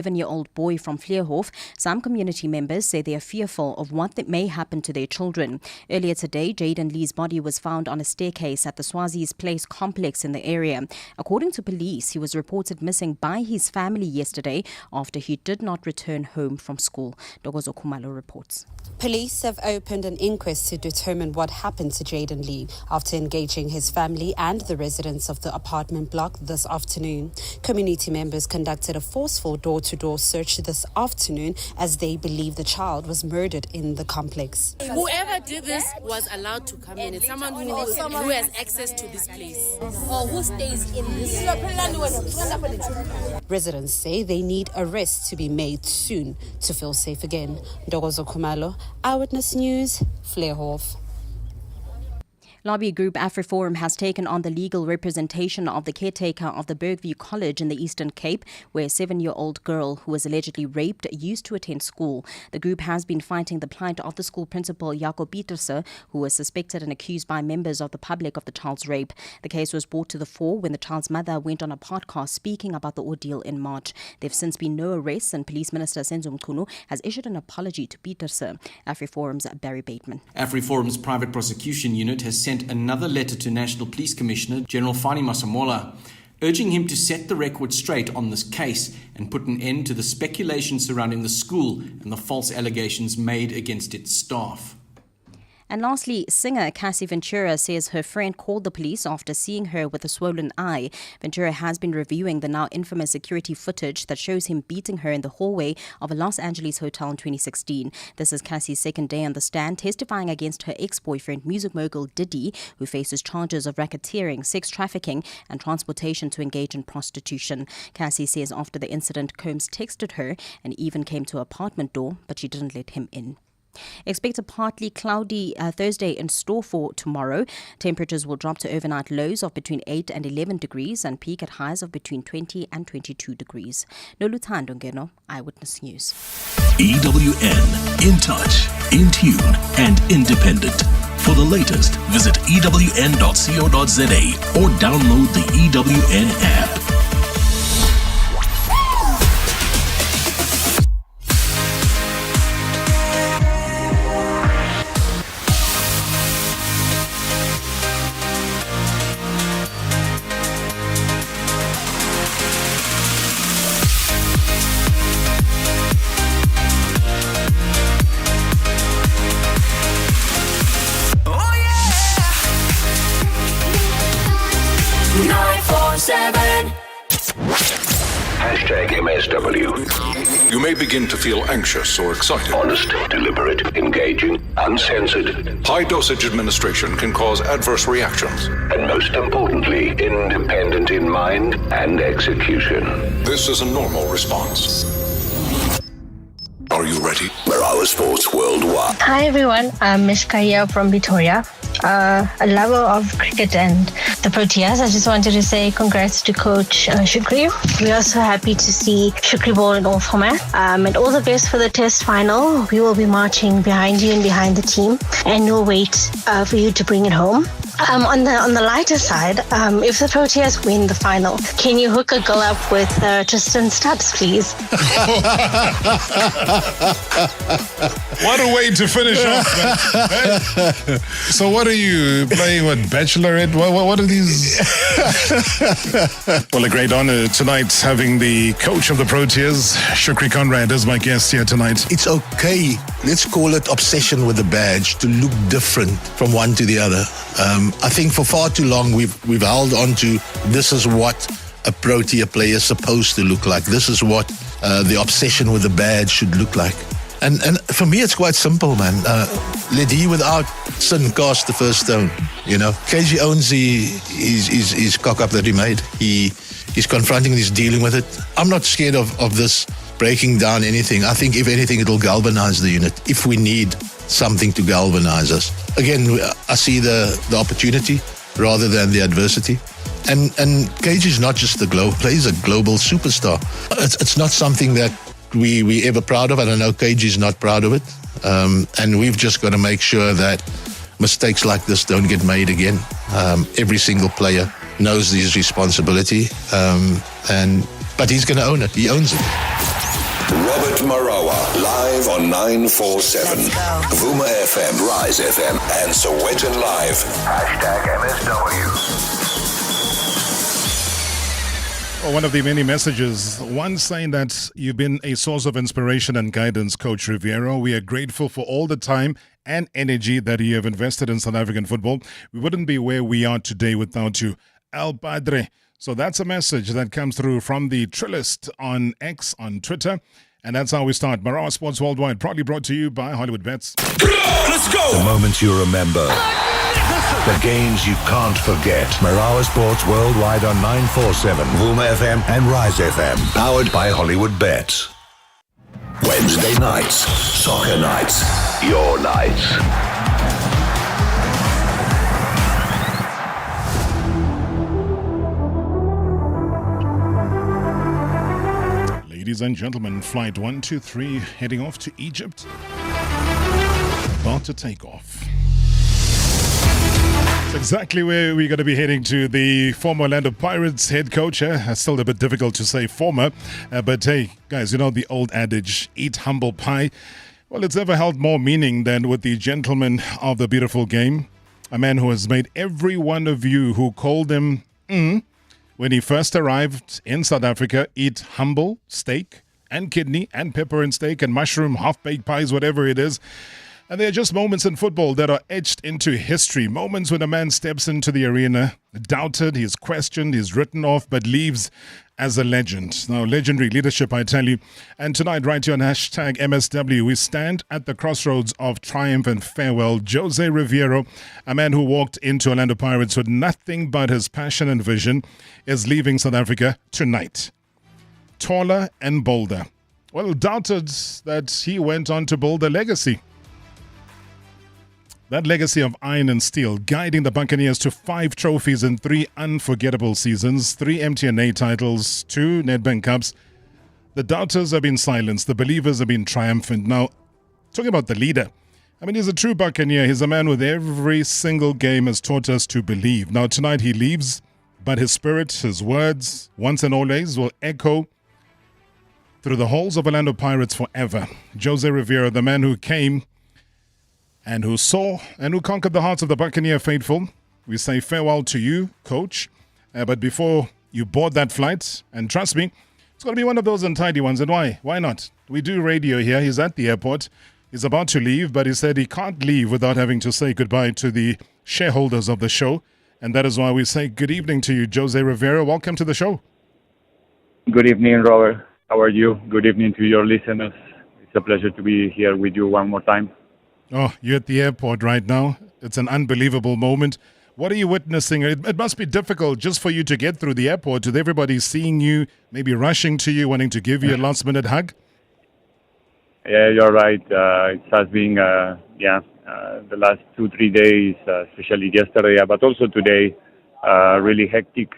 7-year-old boy from Vleerhof, some community members say they are fearful of what may happen to their children. Earlier today, Jaden Lee's body was found on a staircase at the Swazi's Place complex in the area. According to police, he was reported missing by his family yesterday after he did not return home from school. Dogozo Khumalo reports. Police have opened an inquest to determine what happened to Jaden Lee after engaging his family and the residents of the apartment block this afternoon. Community members conducted a forceful door-to-door search this afternoon as they believe the child was murdered in the complex. Whoever did this was allowed to come in. It's someone who has access to this place. Or who stays in this. Residents say they need arrests to be made soon to feel safe again. Dogozo Khumalo, Eyewitness News, Vleerhof. Lobby group AfriForum has taken on the legal representation of the caretaker of the Bergview College in the Eastern Cape, where a 7-year-old girl who was allegedly raped used to attend school. The group has been fighting the plight of the school principal, Jaco Pieterse, who was suspected and accused by members of the public of the child's rape. The case was brought to the fore when the child's mother went on a podcast speaking about the ordeal in March. There have since been no arrests, and Police Minister Senzo Mchunu has issued an apology to Pieterse. AfriForum's Barry Bateman. AfriForum's private prosecution unit has sent another letter to National Police Commissioner General Fani Masemola, urging him to set the record straight on this case and put an end to the speculation surrounding the school and the false allegations made against its staff. And lastly, singer Cassie Ventura says her friend called the police after seeing her with a swollen eye. Ventura has been reviewing the now infamous security footage that shows him beating her in the hallway of a Los Angeles hotel in 2016. This is Cassie's second day on the stand, testifying against her ex-boyfriend, music mogul Diddy, who faces charges of racketeering, sex trafficking and transportation to engage in prostitution. Cassie says after the incident, Combs texted her and even came to her apartment door, but she didn't let him in. Expect a partly cloudy Thursday in store for tomorrow. Temperatures will drop to overnight lows of between 8 and 11 degrees and peak at highs of between 20 and 22 degrees. Noluthando Ngeno, Eyewitness News. EWN, in touch, in tune and independent. For the latest, visit ewn.co.za or download the EWN app. #MSW. You may begin to feel anxious or excited. Honest, deliberate, engaging, uncensored. High dosage administration can cause adverse reactions. And most importantly, independent in mind and execution. This is a normal response. Are you ready? Marawa Sports Worldwide. Hi everyone, I'm Mishkaya from Victoria. A lover of cricket and the Proteas. I just wanted to say congrats to Coach Shukri. We are so happy to see Shukri ball in all formats. And all the best for the test final. We will be marching behind you and behind the team, and we'll wait for you to bring it home. On the lighter side, if the Proteas win the final, can you hook a girl up with Tristan Stubbs, please? What a way to finish off, man. So what are you playing, Bachelorette? What are these? Well, a great honor tonight having the coach of the Proteas, Shukri Conrad, as my guest here tonight. It's okay. Let's call it obsession with the badge to look different from one to the other. I think for far too long we've held on to this is what a Protea player is supposed to look like. This is what the obsession with the badge should look like. And for me, it's quite simple, man. Let he without sin cast the first stone. You know, KG owns his cock up that he made. He's confronting, he's dealing with it. I'm not scared of this breaking down anything. I think if anything, it'll galvanize the unit. If we need something to galvanize us, again, I see the opportunity rather than the adversity. And KG is not just the player, he's a global superstar. It's not something that we ever proud of. I don't know, KG is not proud of it. And we've just got to make sure that mistakes like this don't get made again. Every single player knows his responsibility, but he's going to own it. He owns it. Robert Marawa, live on 947. Vuma FM, Rise FM, and Sowetan Live. #MSW. One of the many messages, one saying that you've been a source of inspiration and guidance, Coach Riviero. We are grateful for all the time and energy that you have invested in South African football. We wouldn't be where we are today without you. El Padre. So that's a message that comes through from the Trillist on X, on Twitter. And that's how we start. Marawa Sports Worldwide, proudly brought to you by Hollywood Bets. Let's go! The moments you remember. The games you can't forget. Marawa Sports Worldwide on 947, Vuma FM and Rise FM. Powered by Hollywood Bets. Wednesday nights, soccer nights, your nights. Ladies and gentlemen, flight 123 heading off to Egypt. About to take off. It's exactly where we're going to be heading to. The former Orlando Pirates head coach. Still a bit difficult to say former. But hey, guys, you know the old adage, eat humble pie. Well, it's never held more meaning than with the gentleman of the beautiful game. A man who has made every one of you who called him when he first arrived in South Africa eat humble steak and kidney and pepper and steak and mushroom, half-baked pies, whatever it is. And there are just moments in football that are etched into history. Moments when a man steps into the arena, doubted, he's questioned, he's written off, but leaves as a legend. Now, legendary leadership, I tell you. And tonight, right here on #MSW, we stand at the crossroads of triumph and farewell. Jose Riviero, a man who walked into Orlando Pirates with nothing but his passion and vision, is leaving South Africa tonight. Taller and bolder. Well, doubted that he went on to build a legacy. That legacy of iron and steel, guiding the Buccaneers to 5 trophies in 3 unforgettable seasons, 3 MTNA titles, 2 Nedbank Cups. The doubters have been silenced. The believers have been triumphant. Now, talking about the leader, I mean, he's a true Buccaneer. He's a man with every single game has taught us to believe. Now, tonight he leaves, but his spirit, his words, once and always, will echo through the halls of Orlando Pirates forever. Jose Riviero, the man who came and who saw and who conquered the hearts of the Buccaneer faithful. We say farewell to you, Coach. But before you board that flight, and trust me, it's going to be one of those untidy ones. And why? Why not? We do radio here. He's at the airport. He's about to leave, but he said he can't leave without having to say goodbye to the shareholders of the show. And that is why we say good evening to you, Jose Riviero. Welcome to the show. Good evening, Robert. How are you? Good evening to your listeners. It's a pleasure to be here with you one more time. Oh, you're at the airport right now. It's an unbelievable moment. What are you witnessing? It must be difficult just for you to get through the airport with everybody seeing you, maybe rushing to you, wanting to give you a last-minute hug. Yeah, you're right. It has been, the last 2-3 days, especially yesterday, but also today, really hectic,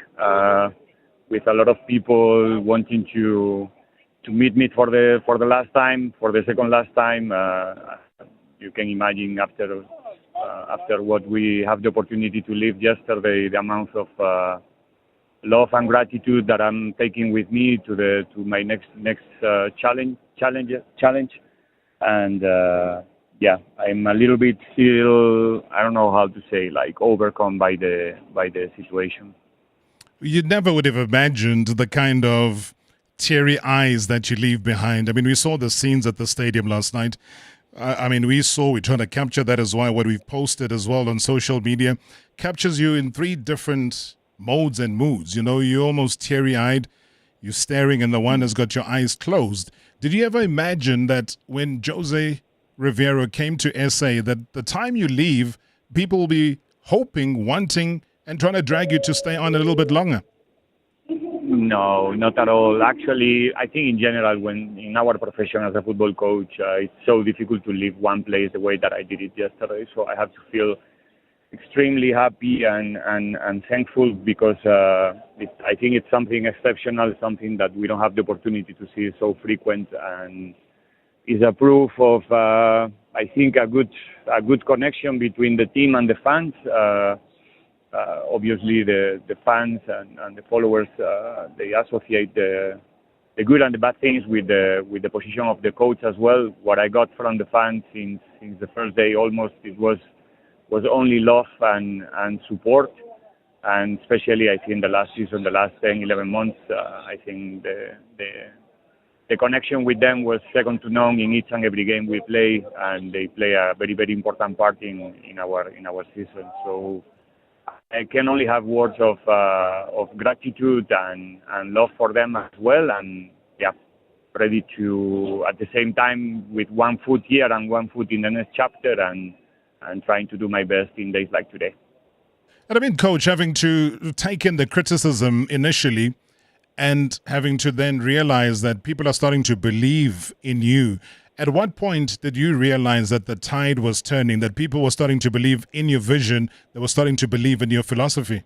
with a lot of people wanting to meet me for the last time, for the second last time. You can imagine after what we have the opportunity to live yesterday, the amount of love and gratitude that I'm taking with me to my next challenge. And I'm a little bit still, I don't know how to say, like overcome by the situation. You never would have imagined the kind of teary eyes that you leave behind. I mean, we saw the scenes at the stadium last night. We're trying to capture that as well. What we've posted as well on social media captures you in 3 different modes and moods. You know, you're almost teary-eyed. You're staring and the one has got your eyes closed. Did you ever imagine that when Jose Riviero came to SA, that the time you leave, people will be hoping, wanting, and trying to drag you to stay on a little bit longer? No, not at all. Actually, I think in general, when in our profession as a football coach, it's so difficult to leave one place the way that I did it yesterday. So I have to feel extremely happy and thankful because I think it's something exceptional, something that we don't have the opportunity to see so frequent, and is a proof of I think a good connection between the team and the fans. Obviously, the fans and the followers, they associate the the good and the bad things with the position of the coach as well. What I got from the fans since the first day almost, it was only love and support. And especially, I think the last season, the last 10, 11 months, I think the connection with them was second to none in each and every game we play, and they play a very, very important part in our season. So I can only have words of gratitude and love for them as well, and yeah, ready to, at the same time, with one foot here and one foot in the next chapter, and trying to do my best in days like today. And I mean, Coach, having to take in the criticism initially and having to then realize that people are starting to believe in you. At what point did you realize that the tide was turning, that people were starting to believe in your vision, they were starting to believe in your philosophy?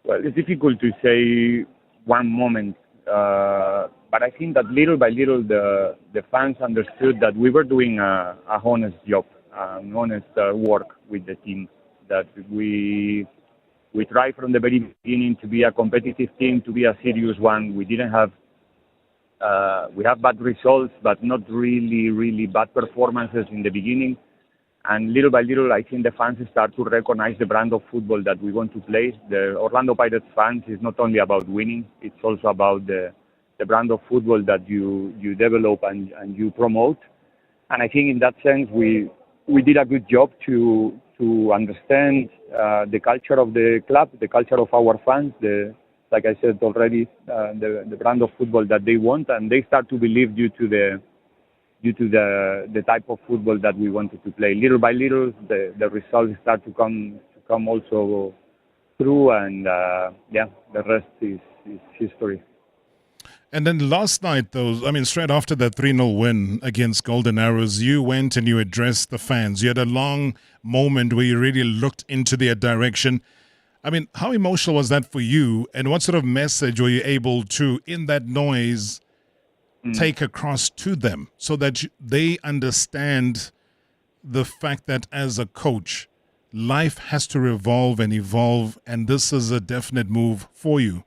Well, it's difficult to say one moment, but I think that little by little the fans understood that we were doing a honest job, honest work with the team, that we tried from the very beginning to be a competitive team, to be a serious one. We didn't have we have bad results, but not really bad performances in the beginning. And little by little, I think the fans start to recognize the brand of football that we want to play. The Orlando Pirates fans is not only about winning; it's also about the brand of football that you develop and you promote. And I think in that sense, we did a good job to understand the culture of the club, the culture of our fans, like I said already, the brand of football that they want, and they start to believe due to the type of football that we wanted to play. Little by little, the results start to come also through, and the rest is history. And then last night, though, I mean, straight after that 3-0 win against Golden Arrows, you went and you addressed the fans. You had a long moment where you really looked into their direction. I mean, how emotional was that for you? And what sort of message were you able to, in that noise, take across to them so that they understand the fact that as a coach, life has to revolve and evolve, and this is a definite move for you?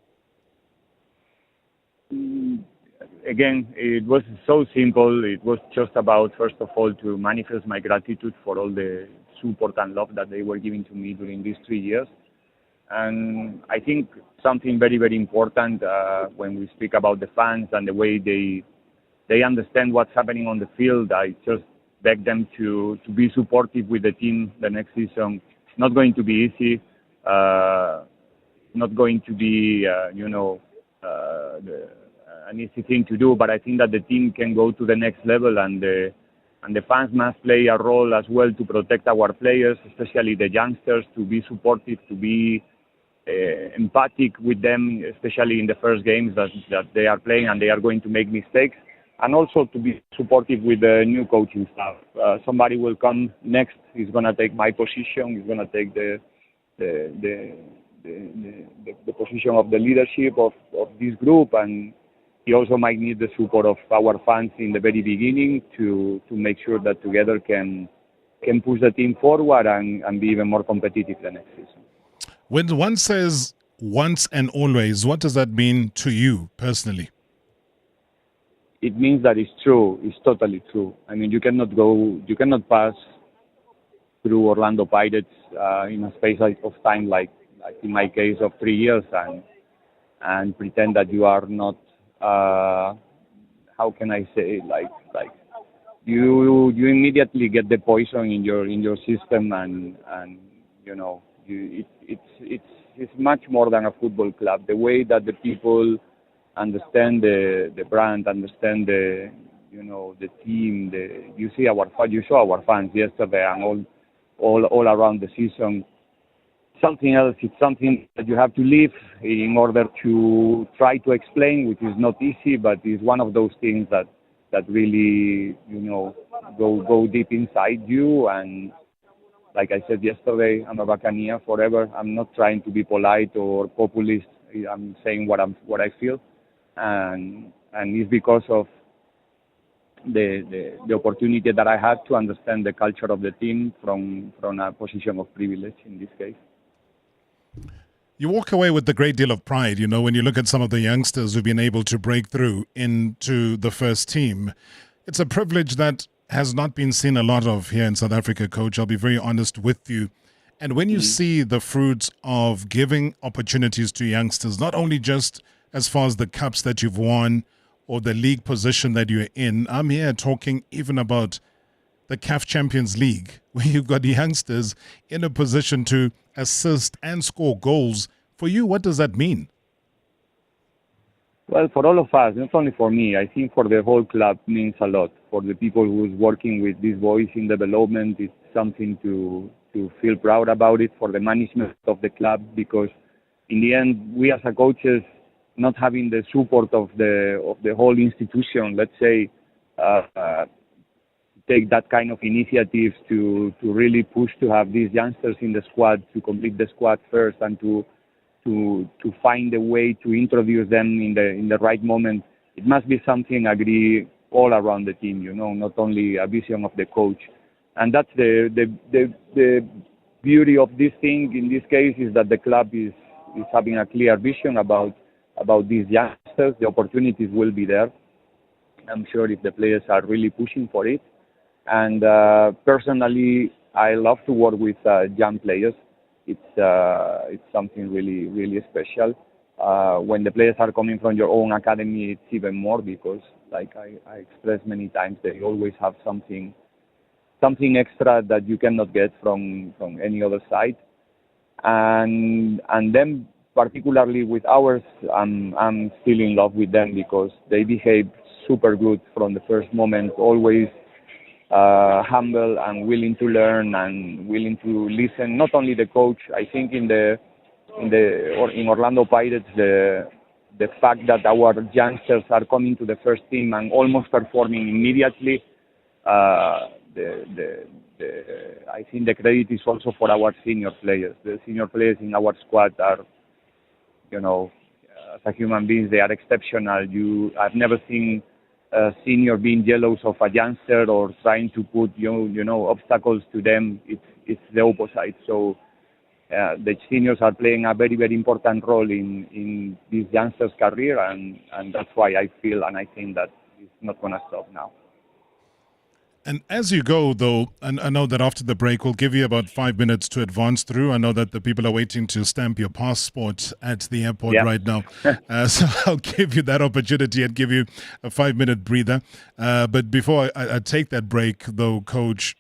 Again, it was so simple. It was just about, first of all, to manifest my gratitude for all the support and love that they were giving to me during these 3 years. And I think something very, very important when we speak about the fans and the way they understand what's happening on the field, I just beg them to be supportive with the team the next season. It's not going to be easy. Not going to be, an easy thing to do, but I think that the team can go to the next level, and the fans must play a role as well to protect our players, especially the youngsters, to be supportive, to be empathic with them, especially in the first games that they are playing and they are going to make mistakes, and also to be supportive with the new coaching staff. Somebody will come next. He's going to take my position. He's going to take the position of the leadership of this group, and he also might need the support of our fans in the very beginning to make sure that together can push the team forward and be even more competitive the next season. When one says once and always, what does that mean to you personally? It means that it's true. It's totally true. I mean, you cannot pass through Orlando Pirates in a space of time like in my case of 3 years and pretend that you are not. How can I say, like you immediately get the poison in your system, and it's much more than a football club. The way that the people understand the brand, understand the team. You saw our fans yesterday and all around the season. Something else. It's something that you have to live in order to try to explain, which is not easy, but it's one of those things that really go deep inside you. And like I said yesterday, I'm a Buccaneer forever. I'm not trying to be polite or populist. I'm saying what I feel, and it's because of the opportunity that I had to understand the culture of the team from a position of privilege in this case. You walk away with a great deal of pride, when you look at some of the youngsters who've been able to break through into the first team. It's a privilege that has not been seen a lot of here in South Africa, Coach. I'll be very honest with you. And when you see the fruits of giving opportunities to youngsters, not only just as far as the cups that you've won or the league position that you're in, I'm here talking even about the CAF Champions League, where you've got youngsters in a position to assist and score goals. For you, what does that mean? Well, for all of us, not only for me, I think for the whole club means a lot. For the people who's working with these boys in development, it's something to feel proud about it. For the management of the club, because in the end, we as a coaches, not having the support of the whole institution, let's say, take that kind of initiatives to really push to have these youngsters in the squad, to complete the squad first, and to find a way to introduce them in the right moment. It must be something agree all around the team, not only a vision of the coach. And that's the beauty of this thing in this case, is that the club is having a clear vision about these youngsters. The opportunities will be there, I'm sure, if the players are really pushing for it. And personally, I love to work with young players. It's something really, really special. When the players are coming from your own academy, it's even more, because, like I expressed many times, they always have something extra that you cannot get from any other side. And then, particularly with ours, I'm still in love with them, because they behave super good from the first moment, always humble and willing to learn and willing to listen. Not only the coach, I think in Orlando Pirates, the fact that our youngsters are coming to the first team and almost performing immediately, I think the credit is also for our senior players. The senior players in our squad are, as a human beings, they are exceptional. I've never seen a senior being jealous of a youngster or trying to put obstacles to them. It's the opposite. So the seniors are playing a very, very important role in this youngster's career, and that's why I feel and I think that it's not going to stop now. And as you go, though, and I know that after the break, we'll give you about 5 minutes to advance through. I know that the people are waiting to stamp your passport at the airport right now. So I'll give you that opportunity and give you a 5-minute breather. But before I take that break, though, Coach,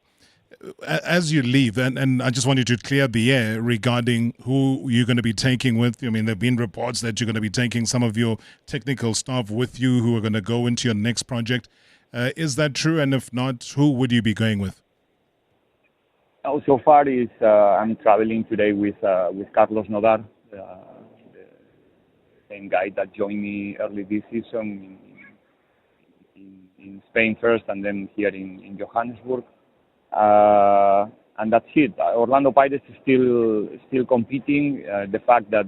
as you leave, and I just want you to clear the air regarding who you're going to be taking with you. I mean, there have been reports that you're going to be taking some of your technical staff with you who are going to go into your next project. Is that true? And if not, who would you be going with? So far, I'm traveling today with Carlos Nodar, the same guy that joined me early this season in Spain first, and then here in Johannesburg. And that's it. Orlando Pirates is still competing. The fact that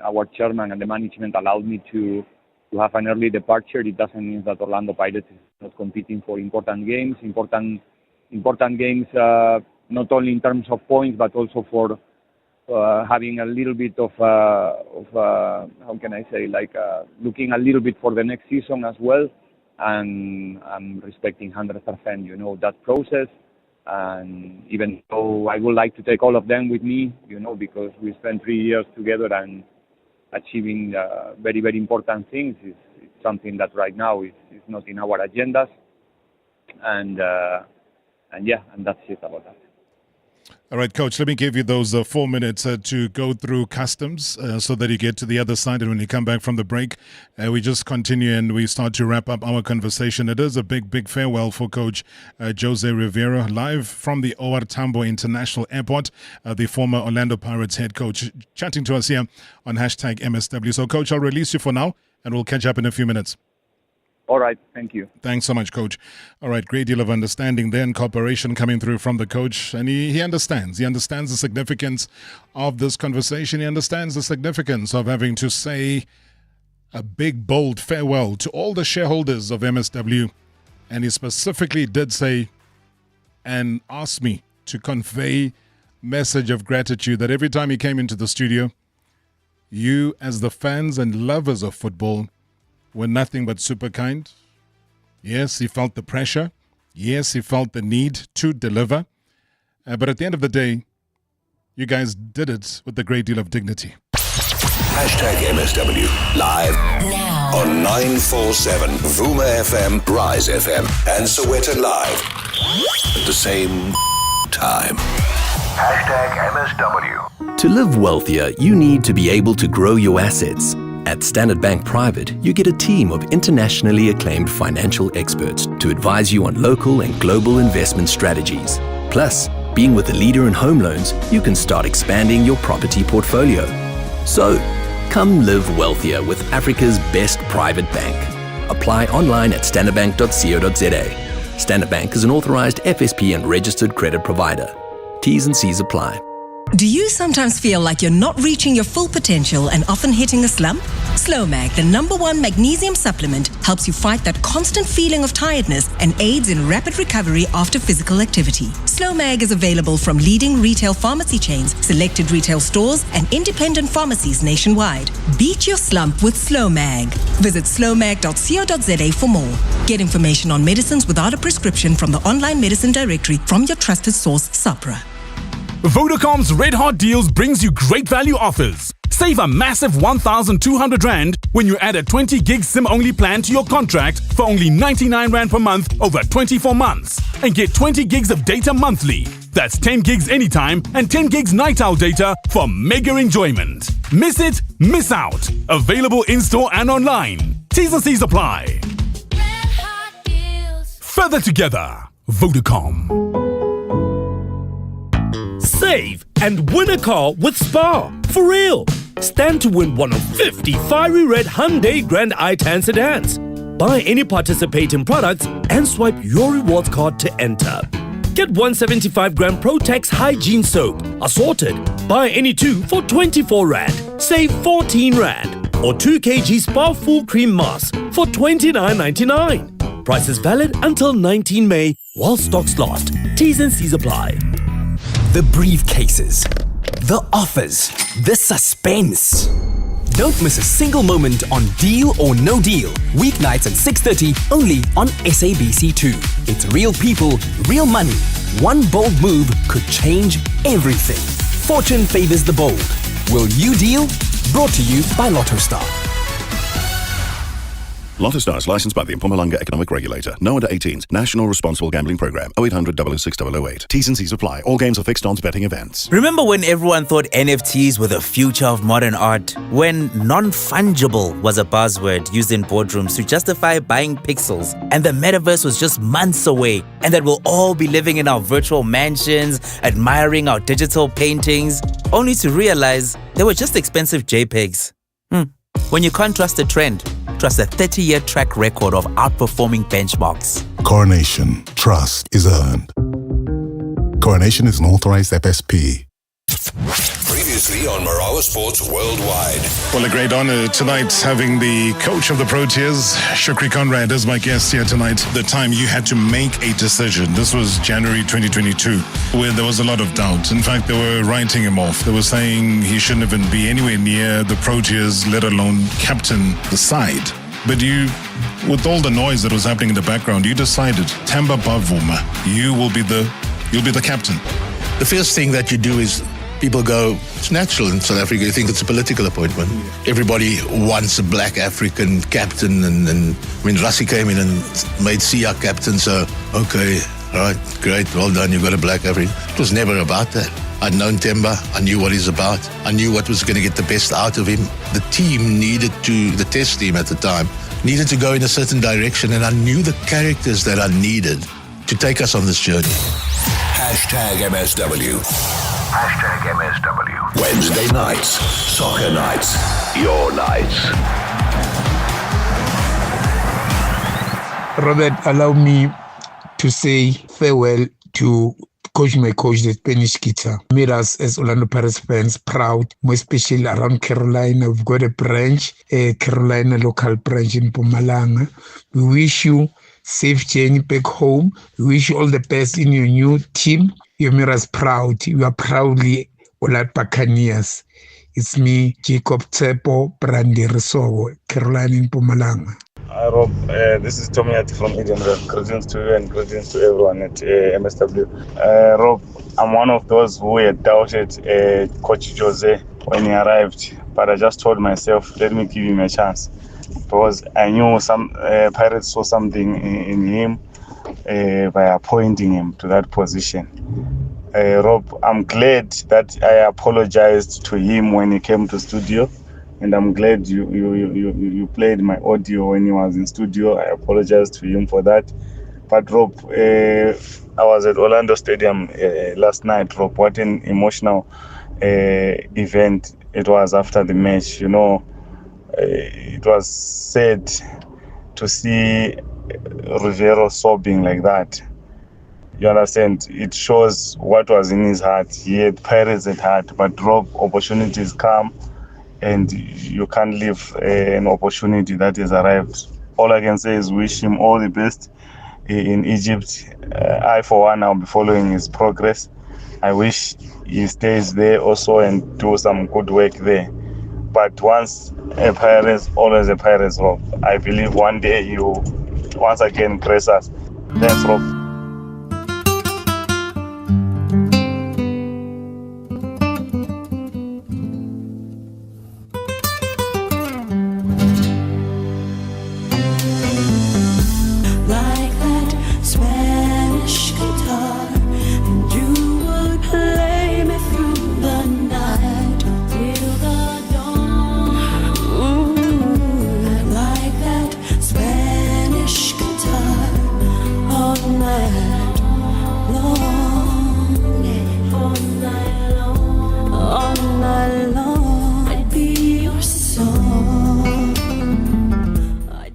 our chairman and the management allowed me to have an early departure, it doesn't mean that Orlando Pirates is not competing for important games. Important games, not only in terms of points, but also for having a little bit of how can I say, looking a little bit for the next season as well. And I'm respecting 100%, that process. And even though I would like to take all of them with me, because we spent 3 years together and achieving very, very important things, is something that right now is not in our agendas. And that's it about that. All right, Coach, let me give you those 4 minutes to go through customs so that you get to the other side. And when you come back from the break, we just continue and we start to wrap up our conversation. It is a big, big farewell for Coach Jose Rivera, live from the OR Tambo International Airport, the former Orlando Pirates head coach, chatting to us here on #MSW. So, Coach, I'll release you for now and we'll catch up in a few minutes. All right, thank you. Thanks so much, Coach. All right, great deal of understanding there and cooperation coming through from the coach. And he understands. He understands the significance of this conversation. He understands the significance of having to say a big, bold farewell to all the shareholders of MSW. And he specifically did say and asked me to convey message of gratitude that every time he came into the studio, you as the fans and lovers of football were nothing but super kind. Yes, he felt the pressure. Yes, he felt the need to deliver. But at the end of the day, you guys did it with a great deal of dignity. #MSW live now on 947 Vuma FM, Rise FM, and Soweto Live at the same time. #MSW. To live wealthier, you need to be able to grow your assets. At Standard Bank Private, you get a team of internationally acclaimed financial experts to advise you on local and global investment strategies. Plus, being with a leader in home loans, you can start expanding your property portfolio. So, come live wealthier with Africa's best private bank. Apply online at standardbank.co.za. Standard Bank is an authorized FSP and registered credit provider. T's and C's apply. Do you sometimes feel like you're not reaching your full potential and often hitting a slump? Slowmag, the #1 magnesium supplement, helps you fight that constant feeling of tiredness and aids in rapid recovery after physical activity. Slowmag is available from leading retail pharmacy chains, selected retail stores, and independent pharmacies nationwide. Beat your slump with Slowmag. Visit slowmag.co.za for more. Get information on medicines without a prescription from the online medicine directory from your trusted source, Sapra. Vodacom's Red Hot Deals brings you great value offers. Save a massive 1,200 Rand when you add a 20 gig SIM-only plan to your contract for only 99 Rand per month over 24 months. And get 20 gigs of data monthly. That's 10 gigs anytime and 10 gigs night owl data for mega enjoyment. Miss it, miss out. Available in-store and online. T's and C's apply. Further together, Vodacom. Save and win a car with Spar. For real. Stand to win one of 50 fiery red Hyundai Grand i10 sedans. Buy any participating products and swipe your rewards card to enter. Get 175 gram Protex Hygiene Soap. Assorted. Buy any 2 for 24 Rand. Save 14 Rand. Or 2 kg Spar Full Cream Mask for 29.99. Price is valid until 19 May while stocks last. T's and C's apply. The briefcases, the offers, the suspense. Don't miss a single moment on Deal or No Deal. Weeknights at 6:30 only on SABC2. It's real people, real money. One bold move could change everything. Fortune favors the bold. Will you deal? Brought to you by Lotto Star. Lotto Star is licensed by the Mpumalanga Economic Regulator. No under 18s. National Responsible Gambling Program. 0800 006 008. T's and C's apply. All games are fixed odds betting events. Remember when everyone thought NFTs were the future of modern art? When non-fungible was a buzzword used in boardrooms to justify buying pixels, and the metaverse was just months away, and that we'll all be living in our virtual mansions, admiring our digital paintings, only to realize they were just expensive JPEGs. When you can't trust a trend, trust a 30-year track record of outperforming benchmarks. Coronation. Trust is earned. Coronation is an authorized FSP. Previously on Marawa Sports Worldwide. Well, a great honor tonight having the coach of the Proteas, Shukri Conrad, as my guest here tonight. The time you had to make a decision. This was January 2022, where there was a lot of doubt. In fact, they were writing him off. They were saying he shouldn't even be anywhere near the Proteas, let alone captain the side. But you, with all the noise that was happening in the background, you decided, Themba Bavuma, you'll be the captain. The first thing that you do is people go, it's natural in South Africa. You think it's a political appointment. Everybody wants a black African captain. And I mean, Rassie came in and made Sia captain. So, okay, all right, great, well done. You've got a black African. It was never about that. I'd known Themba. I knew what he's about. I knew what was going to get the best out of him. The team the test team at the time, needed to go in a certain direction. And I knew the characters that I needed to take us on this journey. #MSW. #MSW. Wednesday nights, soccer nights, your nights. Robert, allow me to say farewell to my coach, the Spanish guitar. Made us as Orlando Pirates fans proud, more especially around Carolina. We've got a branch, a Carolina local branch in Mpumalanga. We wish you safe journey back home. We wish you all the best in your new team. You made us proud. You are proudly Orlando Buccaneers. It's me, Jacob Tsepo Brandi Resogo, Caroline in Pumalanga. Hi Rob, this is Tommy from Edenville. Greetings to you and greetings to everyone at MSW. Rob, I'm one of those who had doubted Coach Jose when he arrived, but I just told myself, let me give him a chance, because I knew some Pirates saw something in him by appointing him to that position. Rob, I'm glad that I apologized to him when he came to studio. And I'm glad you played my audio when he was in studio. I apologize to him for that. But Rob, I was at Orlando Stadium last night. Rob, what an emotional event it was after the match. You know, it was sad to see Rivero sobbing like that. You understand? It shows what was in his heart. He had Pirates at heart, but Rob, opportunities come. And you can't leave an opportunity that has arrived. All I can say is wish him all the best in Egypt. I, for one, I'll be following his progress. I wish he stays there also and do some good work there. But once a Pirates, always a Pirates, Rob. I believe one day you once again grace us. Thanks, Rob.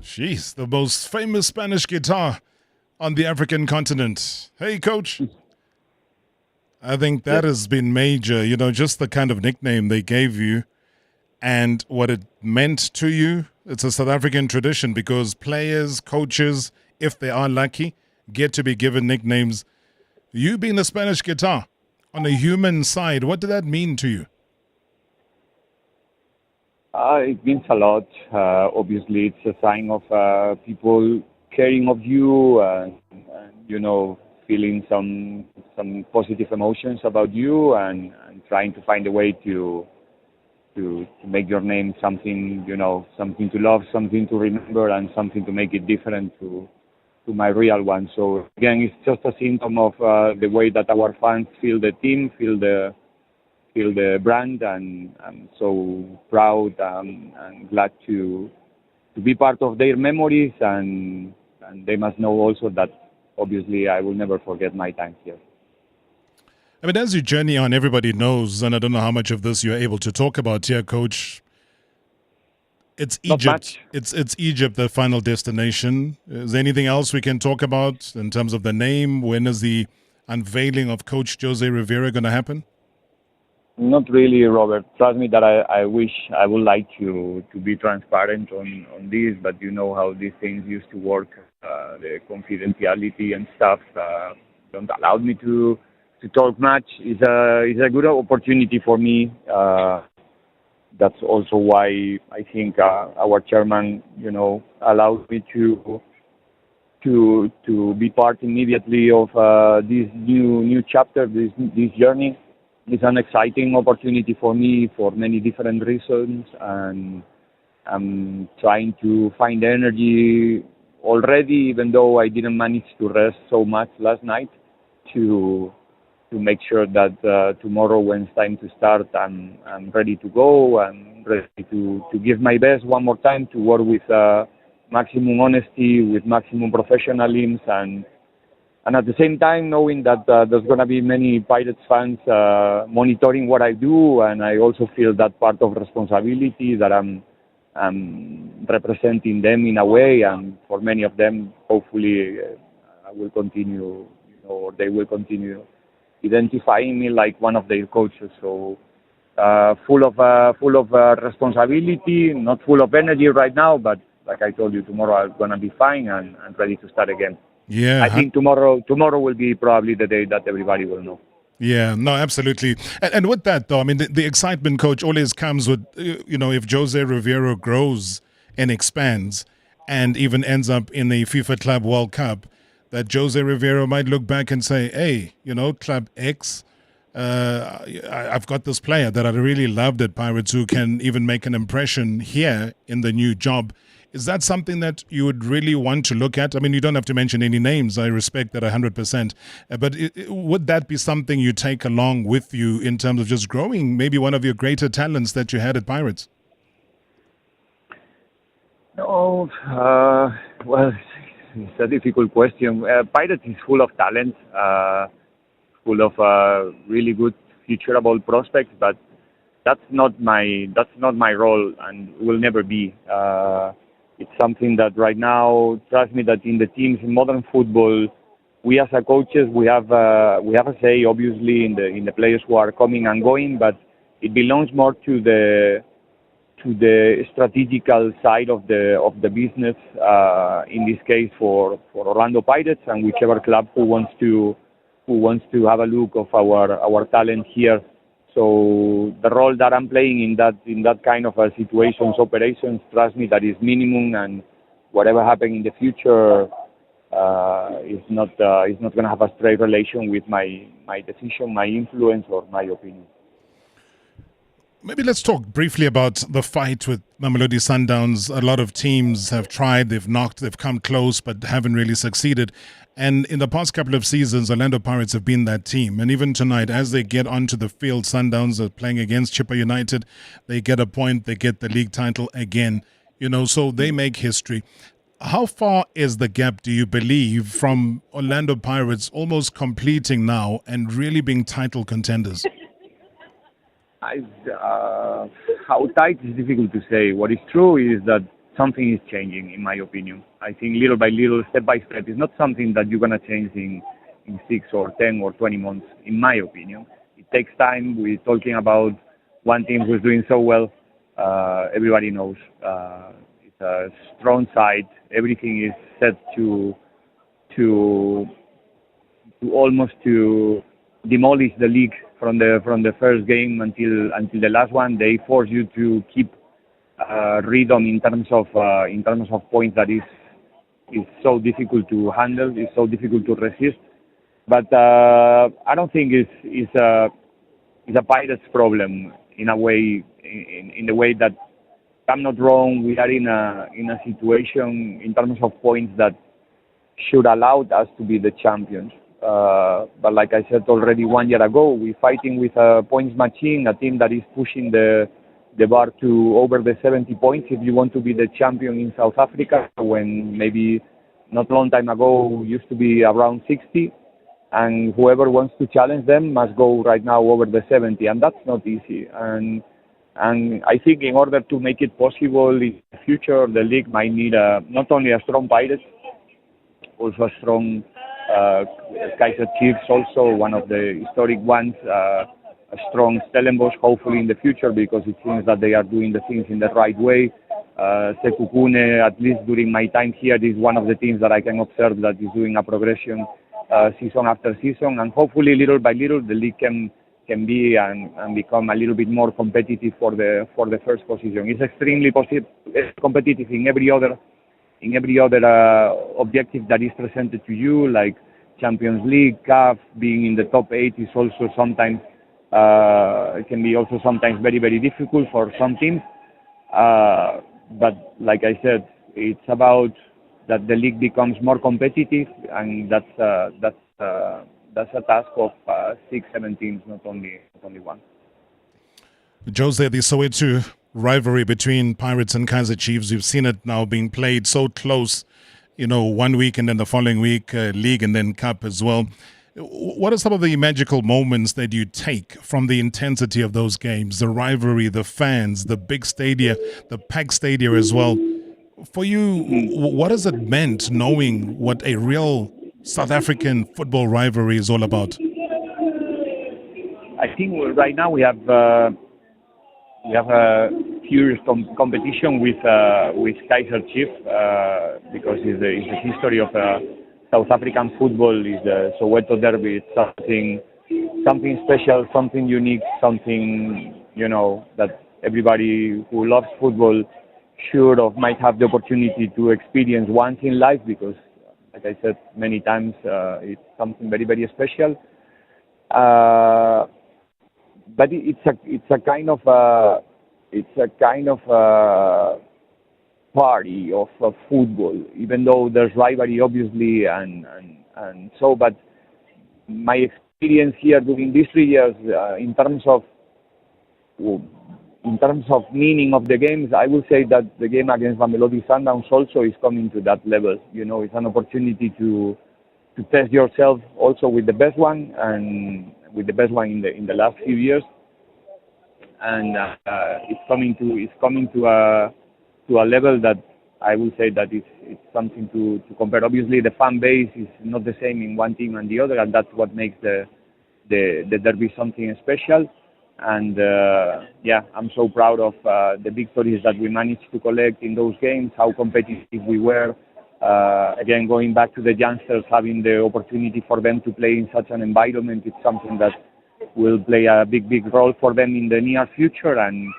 Jeez, the most famous Spanish guitar on the African continent. Hey, Coach. I think that has been major, you know, just the kind of nickname they gave you and what it meant to you. It's a South African tradition because players, coaches, if they are lucky, get to be given nicknames. You being the Spanish guitar, on the human side, what did that mean to you? It means a lot. Obviously, it's a sign of people caring of you, and you know, feeling some positive emotions about you, and trying to find a way to make your name something, you know, something to love, something to remember, and something to make it different to my real one. So again, it's just a symptom of the way that our fans feel the team, feel the brand, and I'm so proud and glad to be part of their memories, and they must know also that obviously I will never forget my time here. I mean, as you journey on, everybody knows, and I don't know how much of this you're able to talk about here, Coach. It's Egypt. It's Egypt, the final destination. Is there anything else we can talk about in terms of the name? When is the unveiling of Coach Jose Rivera going to happen? Not really, Robert. Trust me that I would like to be transparent on this, but you know how these things used to work. The confidentiality and stuff don't allow me to talk much. It's a good opportunity for me. That's also why I think our chairman, you know, allowed me to be part immediately of this new chapter, this journey. It's an exciting opportunity for me for many different reasons, and I'm trying to find energy already, even though I didn't manage to rest so much last night, to make sure that tomorrow when it's time to start, I'm ready to go. I'm ready to give my best one more time, to work with maximum honesty, with maximum professionalism, and at the same time knowing that there's going to be many Pirates fans monitoring what I do, and I also feel that part of responsibility that I'm representing them in a way, and for many of them, hopefully, I will continue, you know, or they will continue identifying me like one of their coaches. So full of responsibility, not full of energy right now, but like I told you, tomorrow I'm going to be fine and ready to start again. Yeah, I think tomorrow will be probably the day that everybody will know. Yeah, no, absolutely. And with that, though, I mean, the excitement, coach, always comes with, if Jose Rivero grows and expands and even ends up in the FIFA Club World Cup, that Jose Rivero might look back and say, hey, Club X, I've got this player that I really loved at Pirates who can even make an impression here in the new job. Is that something that you would really want to look at? I mean, you don't have to mention any names. I respect that 100%. But would that be something you take along with you in terms of just growing maybe one of your greater talents that you had at Pirates? No, well, it's a difficult question. Pirates is full of talent, full of really good futurable prospects, but that's not my role and will never be. It's something that right now, trust me, that in the teams in modern football, we as a coaches, we have a say, obviously, in the players who are coming and going, but it belongs more to the strategical side of the business. In this case, for Orlando Pirates and whichever club who wants to have a look of our talent here. So the role that I'm playing in that kind of situations, operations, trust me, that is minimum, and whatever happens in the future is not going to have a straight relation with my decision, my influence, or my opinion. Maybe let's talk briefly about the fight with Mamelodi Sundowns. A lot of teams have tried, they've come close, but haven't really succeeded. And in the past couple of seasons, Orlando Pirates have been that team. And even tonight, as they get onto the field, Sundowns are playing against Chippa United. They get a point, they get the league title again. So they make history. How far is the gap, do you believe, from Orlando Pirates almost completing now and really being title contenders? How tight is difficult to say. What is true is that something is changing, in my opinion. I think little by little, step by step, it's not something that you're going to change in 6 or 10 or 20 months, in my opinion. It takes time. We're talking about one team who's doing so well. Everybody knows. It's a strong side. Everything is set to almost to demolish the league from the first game until the last one. They force you to keep rhythm in terms of points that is so difficult to handle, is so difficult to resist. But I don't think it's a Pirates problem in a way, in the way that, if I'm not wrong, we are in a situation in terms of points that should allow us to be the champions. But like I said already 1 year ago, we're fighting with a points machine, a team that is pushing the bar to over the 70 points if you want to be the champion in South Africa, when maybe not a long time ago used to be around 60. And whoever wants to challenge them must go right now over the 70, and that's not easy. And I think in order to make it possible in the future, the league might need not only a strong Pirates, also a strong Kaiser Chiefs, also one of the historic ones, a strong Stellenbosch, hopefully in the future, because it seems that they are doing the things in the right way. Sekhukhune, at least during my time here, is one of the teams that I can observe that is doing a progression season after season, and hopefully little by little the league can be and become a little bit more competitive for the first position. It's extremely competitive in every other objective that is presented to you, like Champions League, CAF. Being in the top 8 is also sometimes it can be also sometimes very, very difficult for some teams. But like I said, it's about that the league becomes more competitive, and that's a task of 6-7 teams, not only one. Jose, the Soweto rivalry between Pirates and Kaiser Chiefs, we've seen it now being played so close, 1 week and then the following week, league and then cup as well. What are some of the magical moments that you take from the intensity of those games, the rivalry, the fans, the big stadia, the packed stadia as well? For you, what has it meant knowing what a real South African football rivalry is all about? I think right now we have a furious competition with Kaiser Chiefs because it's the history of South African football. Is the Soweto Derby. It's something something special, something unique, something, that everybody who loves football should or might have the opportunity to experience once in life, because, like I said many times, it's something very, very special. But it's a kind of party of football, even though there's rivalry, obviously, and so. But my experience here during these 3 years, in terms of meaning of the games, I would say that the game against Mamelodi Sundowns also is coming to that level. It's an opportunity to test yourself also with the best one, and with the best one in the last few years. And it's coming to a level that I would say that it's something to compare. Obviously, the fan base is not the same in one team and the other, and that's what makes the derby something special. And I'm so proud of the victories that we managed to collect in those games, how competitive we were. Again, going back to the youngsters, having the opportunity for them to play in such an environment, it's something that will play a big, big role for them in the near future. And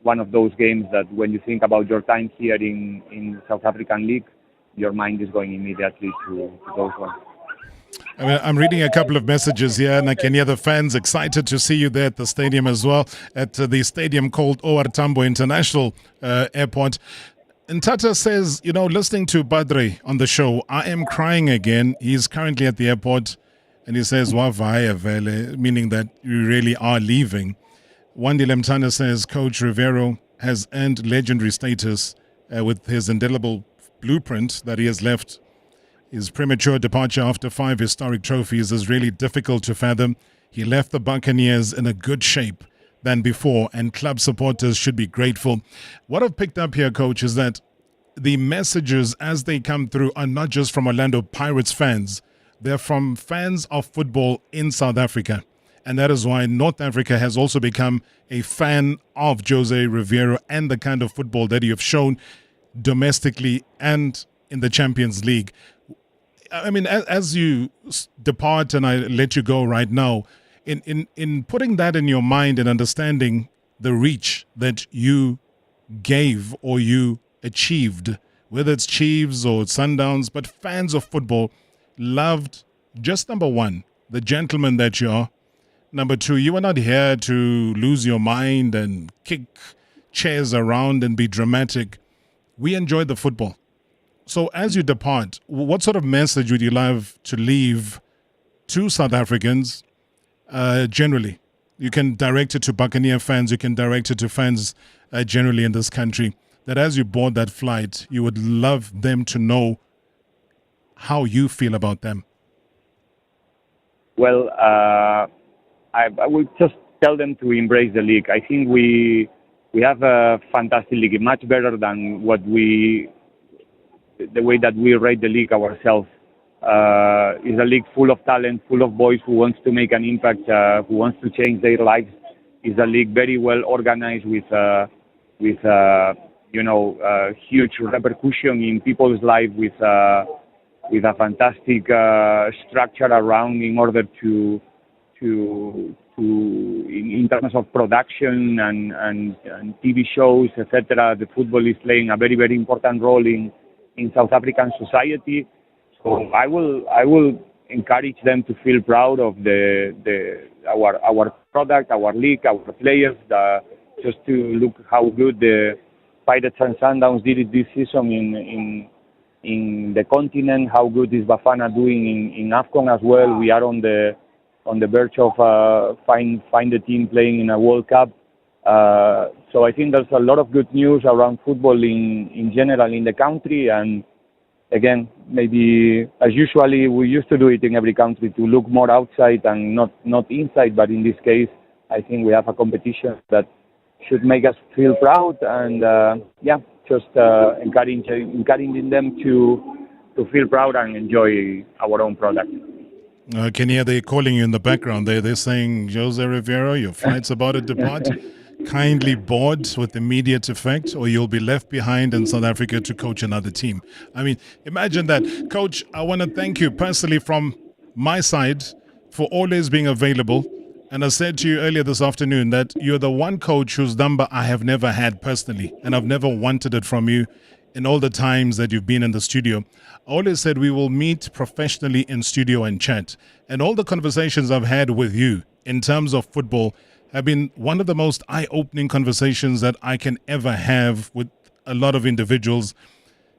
one of those games that when you think about your time here in South African League, your mind is going immediately to those ones. I'm reading a couple of messages here, and I can hear the fans excited to see you there at the stadium as well, at the stadium called O.R. Tambo International Airport. And Tata says, listening to Badre on the show, I am crying again. He's currently at the airport, and he says, Wavaya vele, meaning that you really are leaving. Wandi Lemtana says, Coach Rivero has earned legendary status with his indelible blueprint that he has left. His premature departure after 5 historic trophies is really difficult to fathom. He left the Buccaneers in a good shape than before, and club supporters should be grateful. What I've picked up here, Coach, is that the messages as they come through are not just from Orlando Pirates fans. They're from fans of football in South Africa. And that is why North Africa has also become a fan of Jose Rivero and the kind of football that you have shown domestically and in the Champions League. I mean, as you depart and I let you go right now, in putting that in your mind and understanding the reach that you gave or you achieved, whether it's Chiefs or Sundowns, but fans of football loved, just number one, the gentleman that you are. Number two, you are not here to lose your mind and kick chairs around and be dramatic. We enjoyed the football. So as you depart, what sort of message would you love to leave to South Africans generally? You can direct it to Buccaneer fans, you can direct it to fans generally in this country, that as you board that flight, you would love them to know how you feel about them. Well, I would just tell them to embrace the league. I think we have a fantastic league, much better than the way that we rate the league ourselves. It's a league full of talent, full of boys who wants to make an impact, who wants to change their lives. It's a league very well organized with huge repercussion in people's lives, with a fantastic structure around in order to in terms of production and TV shows, etc. The football is playing a very, very important role in South African society. So I will encourage them to feel proud of our product, our league, our players. Just to look how good the Pirates and Sundowns did it this season in the continent. How good is Bafana doing in AFCON as well? We are on the verge of find the team playing in a World Cup. So I think there's a lot of good news around football in general in the country. And again, maybe as usually we used to do it in every country, to look more outside and not inside. But in this case, I think we have a competition that should make us feel proud. And encouraging them to feel proud and enjoy our own product. Can you hear they calling you in the background? They're saying, Jose Rivero, your flight's about to depart. Kindly board with immediate effect, or you'll be left behind in South Africa to coach another team. I mean, imagine that. Coach, I want to thank you personally from my side for always being available. And I said to you earlier this afternoon that you're the one coach whose number I have never had personally, and I've never wanted it from you in all the times that you've been in the studio. I always said we will meet professionally in studio and chat. And all the conversations I've had with you in terms of football have been one of the most eye-opening conversations that I can ever have with a lot of individuals,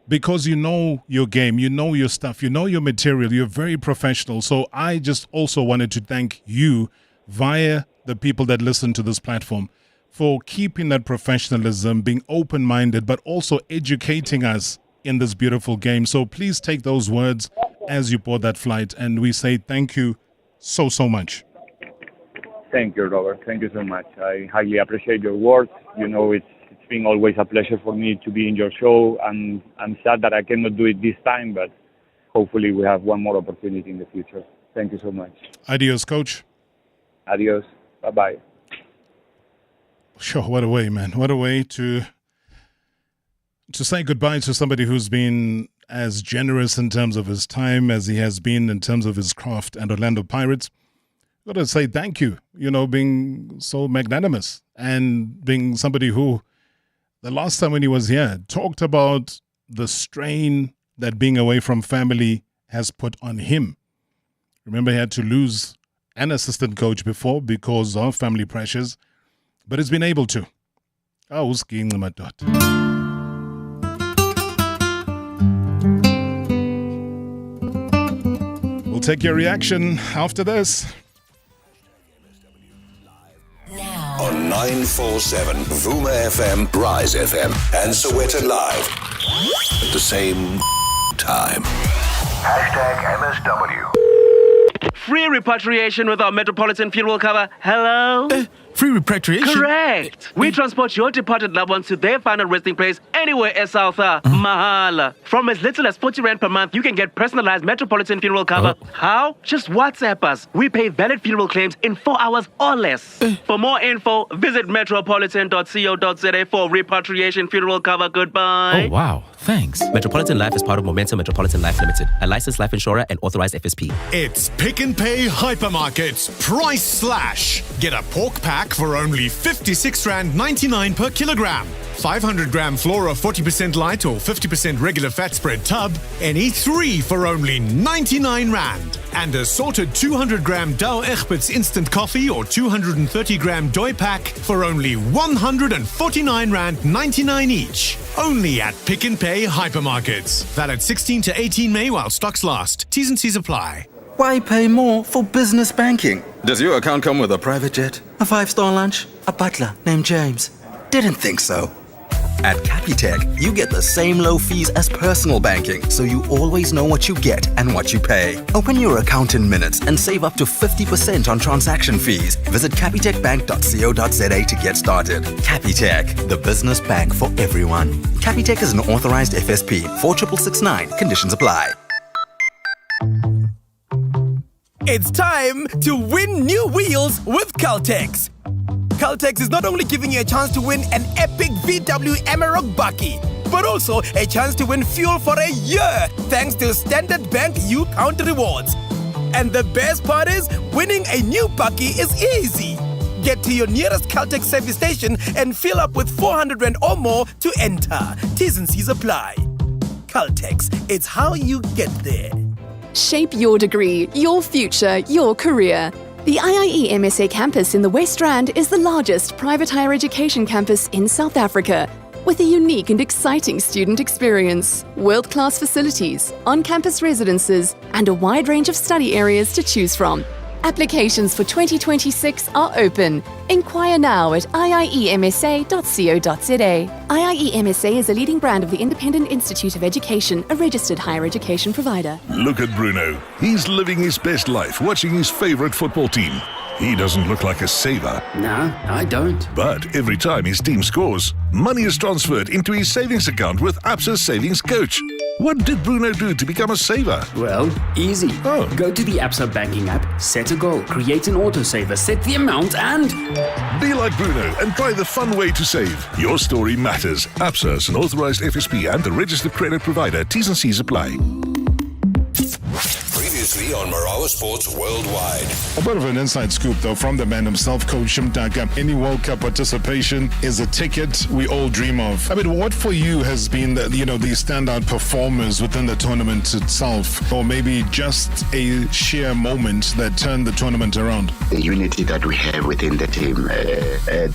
because you know your game, you know your stuff, you know your material, you're very professional. So I just also wanted to thank you via the people that listen to this platform for keeping that professionalism, being open-minded, but also educating us in this beautiful game. So please take those words as you board that flight, and we say thank you so much. Thank you, Robert. Thank you so much. I highly appreciate your words. You know, it's been always a pleasure for me to be in your show, and I'm sad that I cannot do it this time, but hopefully we have one more opportunity in the future. Thank you so much. Adios, Coach. Adios. Bye-bye. Sure, what a way, man. What a way to say goodbye to somebody who's been as generous in terms of his time as he has been in terms of his craft and Orlando Pirates. Got to say thank you, being so magnanimous and being somebody who, the last time when he was here, talked about the strain that being away from family has put on him. Remember, he had to lose an assistant coach before because of family pressures, but he's been able to. We'll take your reaction after this. On 947, Vuma FM, Rise FM, and Sowetan Live. At the same time. #MSW. Free repatriation with our Metropolitan funeral cover. Hello? Free repatriation? Correct. We transport your departed loved ones to their final resting place anywhere in South Mahala. From as little as 40 Rand per month, you can get personalized Metropolitan funeral cover. How? Just WhatsApp us. We pay valid funeral claims in 4 hours or less. For more info, visit metropolitan.co.za for repatriation funeral cover. Goodbye. Oh, wow. Thanks. Metropolitan Life is part of Momentum Metropolitan Life Limited, a licensed life insurer and authorized FSP. It's Pick n Pay Hypermarket's Price Slash. Get a pork pack for only R56.99 per kilogram. 500-gram Flora 40% light or 50% regular fat spread tub, any 3 for only 99 Rand. And assorted 200-gram Dow Egberts instant coffee or 230-gram Doi pack for only 149 Rand 99 each. Only at Pick n Pay Hypermarkets. Valid 16 to 18 May while stocks last. T's and C's apply. Why pay more for business banking? Does your account come with a private jet, a 5-star lunch, a butler named James? Didn't think so. At Capitec, you get the same low fees as personal banking, so you always know what you get and what you pay. Open your account in minutes and save up to 50% on transaction fees. Visit capitecbank.co.za to get started. Capitec, the business bank for everyone. Capitec is an authorized FSP. 4669. Conditions apply. It's time to win new wheels with Caltex. Caltex is not only giving you a chance to win an epic VW Amarok Bakkie, but also a chance to win fuel for a year thanks to Standard Bank U-Count rewards. And the best part is, winning a new Bakkie is easy. Get to your nearest Caltex service station and fill up with 400 Rand or more to enter. T's and C's apply. Caltex, it's how you get there. Shape your degree, your future, your career. The IIE MSA campus in the West Rand is the largest private higher education campus in South Africa, with a unique and exciting student experience, world-class facilities, on-campus residences, and a wide range of study areas to choose from. Applications for 2026 are open. Inquire now at iiemsa.co.za. IIE MSA is a leading brand of the Independent Institute of Education, a registered higher education provider. Look at Bruno. He's living his best life watching his favorite football team. He doesn't look like a saver. No, I don't. But every time his team scores, money is transferred into his savings account with Absa's Savings Coach. What did Bruno do to become a saver? Well, easy. Go to the Absa banking app, set a goal, create an autosaver, set the amount, and... Be like Bruno and try the fun way to save. Your story matters. Absa is an authorized FSP and a registered credit provider. T's and C's apply. 3 on Marawa Sports Worldwide. A bit of an inside scoop, though, from the man himself, Coach Mdaka. Any World Cup participation is a ticket we all dream of. I mean, what for you has been the standout performers within the tournament itself, or maybe just a sheer moment that turned the tournament around? The unity that we have within the team.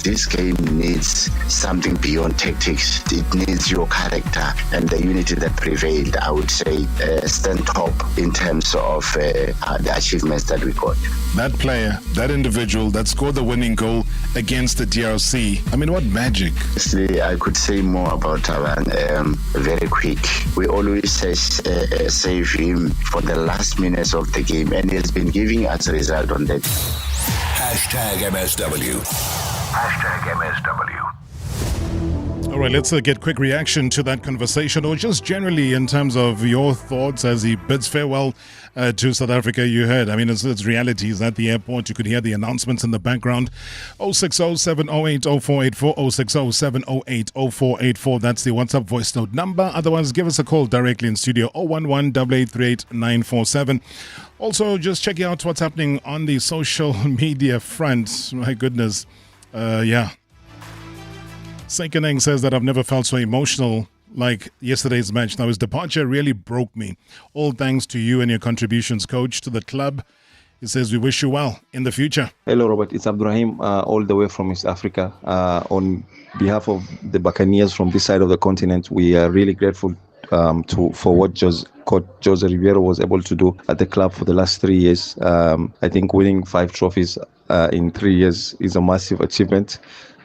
This game needs something beyond tactics. It needs your character, and the unity that prevailed, I would say, stand top in terms of the achievements that we got. That player, that individual that scored the winning goal against the DRC. I mean, what magic? See, I could say more about Taban very quick. We always save him for the last minutes of the game, and he has been giving us a result on that. #MSW. #MSW. All right, let's get quick reaction to that conversation, or just generally in terms of your thoughts as he bids farewell to South Africa. You heard, I mean, it's reality. He's at the airport. You could hear the announcements in the background. 060-708-0484, 060-708-0484. That's the WhatsApp voice note number. Otherwise, give us a call directly in studio, 011-888-947. Also, just checking out what's happening on the social media front. My goodness. Sekeneng says that I've never felt so emotional like yesterday's match. Now, his departure really broke me. All thanks to you and your contributions, Coach, to the club. He says we wish you well in the future. Hello, Robert. It's Abdurrahim, all the way from East Africa. On behalf of the Buccaneers from this side of the continent, we are really grateful for what Coach Jose Ribeiro was able to do at the club for the last 3 years. I think winning 5 trophies in 3 years is a massive achievement.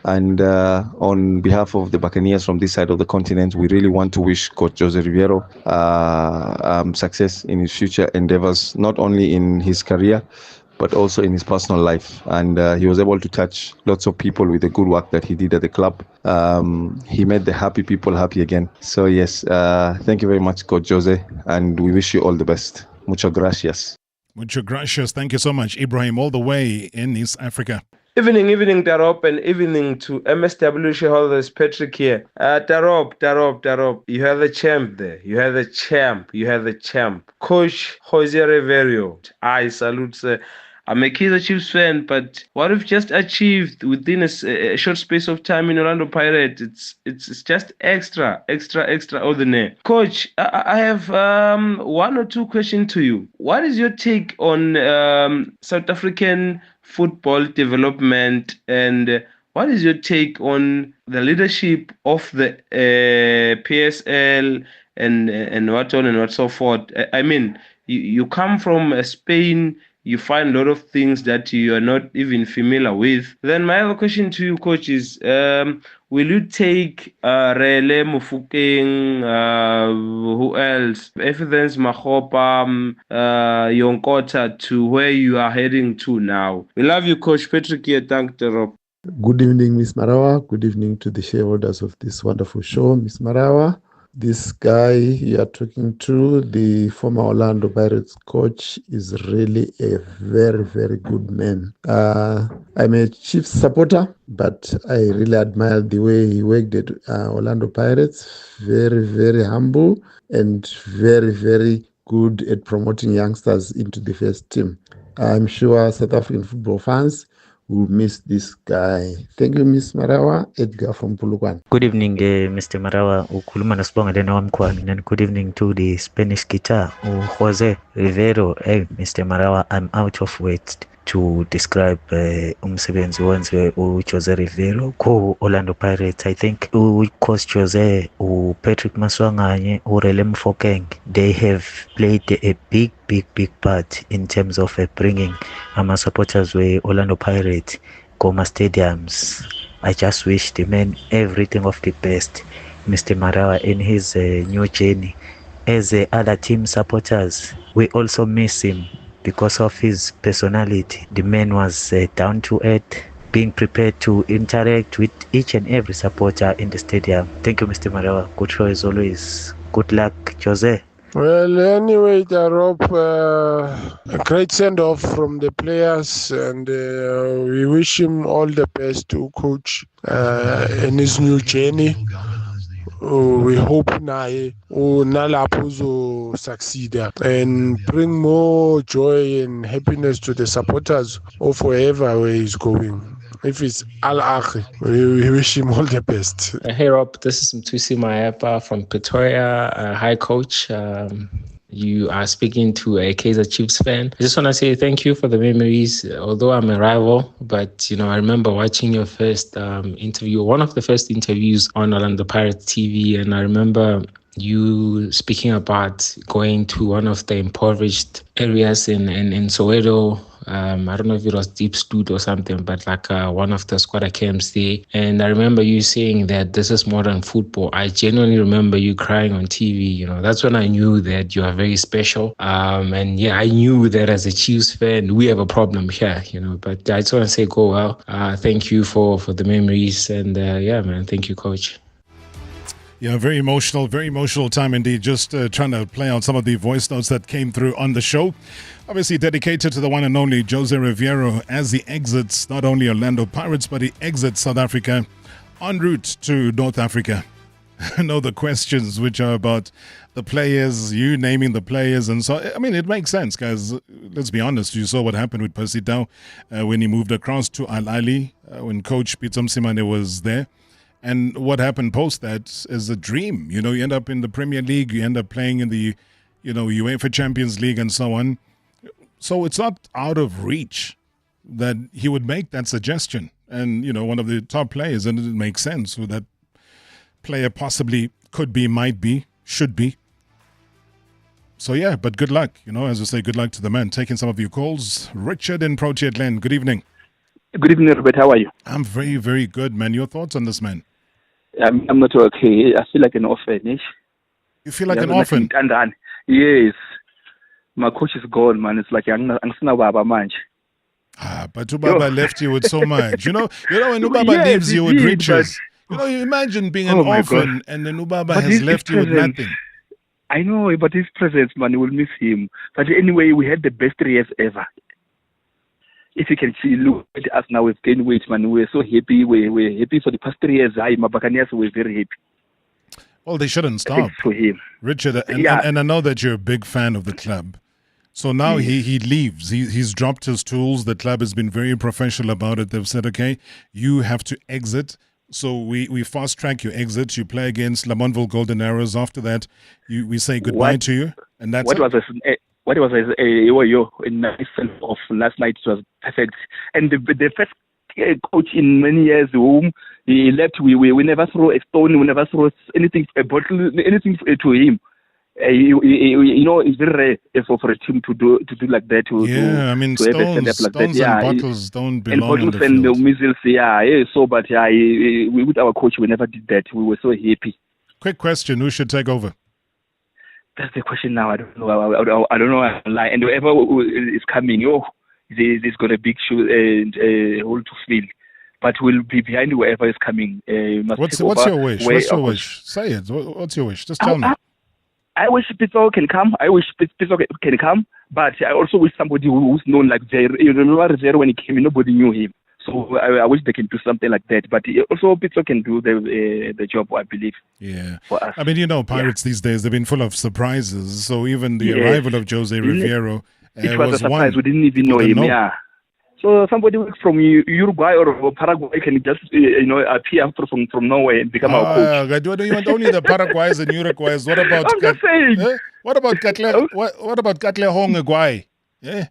And on behalf of the Buccaneers from this side of the continent, we really want to wish Coach Jose Ribeiro success in his future endeavors, not only in his career, but also in his personal life. And he was able to touch lots of people with the good work that he did at the club. He made the happy people happy again. So yes, thank you very much, Coach Jose, and we wish you all the best. Muchas gracias. Muchas gracias. Thank you so much, Ibrahim, all the way in East Africa. Evening, Darop, and evening to MSW shareholders. Patrick here. Darop. You have the champ there. You have the champ. Coach Jose Ribeiro. I salute, sir. I'm a Kaizer Chiefs fan, but what we've just achieved within a short space of time in Orlando Pirates, it's just extraordinary. Coach, I have 1 or 2 questions to you. What is your take on South African football development, and what is your take on the leadership of the PSL and what on and what so forth? I mean, you come from Spain. You find a lot of things that you are not even familiar with. Then my other question to you, Coach, is will you take Rele Mufokeng, who else? Evidence Mahopa, Yonkota to where you are heading to now? We love you, Coach. Patrick here. Thank you. Good evening, Miss Marawa. Good evening to the shareholders of this wonderful show, Miss Marawa. This guy you are talking to, the former Orlando Pirates coach, is really a very, very good man. I'm a Chiefs supporter, but I really admire the way he worked at Orlando Pirates. Very, very humble and very, very good at promoting youngsters into the first team. I'm sure South African football fans will miss this guy. Thank you, Miss Marawa. Edgar from Pulukwan. Good evening, Mr. Marawa. Ukuluma nasibonga dena wamkwami. And good evening to the Spanish guitar, Jose Ribeiro. Hey, Mr. Marawa, I'm out of words to describe umsebenzi wenziwe uJose Ribeiro ku Orlando Pirates. I think Coach Jose, Patrick Maswanganye, Rele Mofokeng, they have played a big part in terms of bringing supporters with Orlando Pirates Goma stadiums. I just wish the man everything of the best, Mr. Marawa, in his new journey. As other team supporters, we also miss him because of his personality. The man was down to earth, being prepared to interact with each and every supporter in the stadium. Thank you, Mr. Marawa. Good show as always. Good luck, Jose. Well, anyway, Rob, a great send-off from the players, and we wish him all the best to coach in his new journey. we hope naye nalapho uzo succeed and bring more joy and happiness to the supporters of wherever where he's going. If it's Al Ahly, we wish him all the best. Hey Rob, this is Mtusi Maepa from Pretoria. Hi coach. You are speaking to a Kaizer Chiefs fan. I just want to say thank you for the memories. Although I'm a rival, but I remember watching your first interview, one of the first interviews on Orlando Pirates TV, and I remember you speaking about going to one of the impoverished areas in Soweto. I don't know if it was Deep Stoot or something, but like one of the squatter camps there. And I remember you saying that this is modern football. I genuinely remember you crying on TV. That's when I knew that you are very special. And yeah, I knew that as a Chiefs fan, we have a problem here, But I just want to say go well. Thank you for the memories. And yeah, man, thank you, coach. Yeah, very emotional time indeed. Just trying to play out some of the voice notes that came through on the show. Obviously dedicated to the one and only Jose Riveiro as he exits not only Orlando Pirates, but he exits South Africa en route to North Africa. I know the questions which are about the players, you naming the players, and so, I mean, it makes sense, guys. Let's be honest. You saw what happened with Percy Tau when he moved across to Al Ahly, when Coach Pitso Mosimane was there. And what happened post that is a dream. You end up in the Premier League, you end up playing in the, UEFA Champions League and so on. So it's not out of reach that he would make that suggestion. And, one of the top players, and it makes sense who that player possibly could be, might be, should be. So yeah, but good luck. As I say, good luck to the man. Taking some of your calls. Richard in Protea Glen, good evening. Good evening, Robert. How are you? I'm very, very good, man. Your thoughts on this man? I'm not okay. I feel like an orphan. You feel like an orphan? Yes. My coach is gone, man. It's like I'm not manje. But Ubaba left you with so much. When Ubaba leaves you with riches. You imagine being an orphan and then Ubaba has left you with nothing. I know, but his presence, man, we'll miss him. But anyway, we had the best 3 years ever. If you can see, look at us now, we've gained weight, man. We're so happy. We're happy for the past 3 years. My Buccaneers were very happy. Well, they shouldn't stop. For him. Richard, and I know that you're a big fan of the club. So now he leaves. He's dropped his tools. The club has been very professional about it. They've said, okay, you have to exit. So we fast track your exit. You play against Lamontville Golden Arrows. After that, we say goodbye to you. And that's what was in of last night. It was perfect. And the first coach in many years whom he left, we never throw a stone, we never throw anything, a bottle, anything to him. It's very rare for a team to do like that. Stones and bottles don't belong and on the field. And missiles, So, but with our coach, we never did that. We were so happy. Quick question: who should take over? That's the question now. I don't know. I don't know. And whoever is coming, there's got a big hole to fill. But we'll be behind whoever is coming. What's your wish? What's your wish? Say it. What's your wish? Just tell me. I wish Pitso can come. Can come. But I also wish somebody who's known like Jair. You remember Jair when he came, nobody knew him. So I wish they can do something like that. But also Pitso can do the job, I believe. Yeah. For us. I mean, Pirates these days, they've been full of surprises. So even the arrival of Jose Riveiro it was a surprise. We didn't even know him. Yeah. So somebody from Uruguay or Paraguay can just appear from nowhere and become our coach. I don't want only the Paraguays and Uruguays. What about? I'm just saying. What about Katle? What about Katle Honguai? Yeah.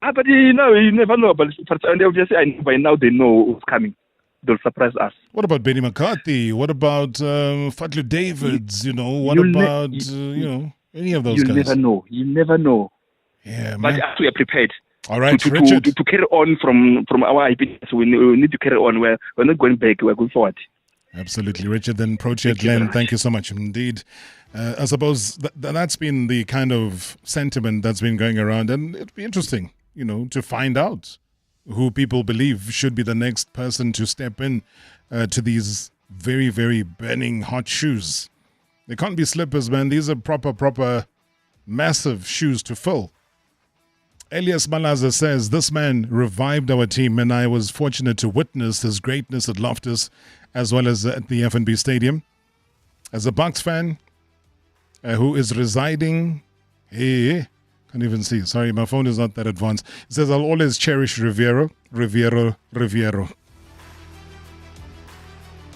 But you never know. But obviously, by now they know who's coming. They'll surprise us. What about Benny McCarthy? What about Fatlu Davids? What about any of those guys? You never know. Yeah, but we are prepared. All right, Richard. To carry on from our IP, so we need to carry on. We're not going back. We're going forward. Absolutely, Richard. Then Protea Glen, thank you so much indeed. I suppose that's been the kind of sentiment that's been going around, and it'd be interesting, to find out who people believe should be the next person to step in to these very, very burning hot shoes. They can't be slippers, man. These are proper, massive shoes to fill. Elias Malaza says, this man revived our team and I was fortunate to witness his greatness at Loftus as well as at the FNB Stadium. As a Bucks fan who is residing... Hey, can't even see. Sorry, my phone is not that advanced. It says, I'll always cherish Riviero.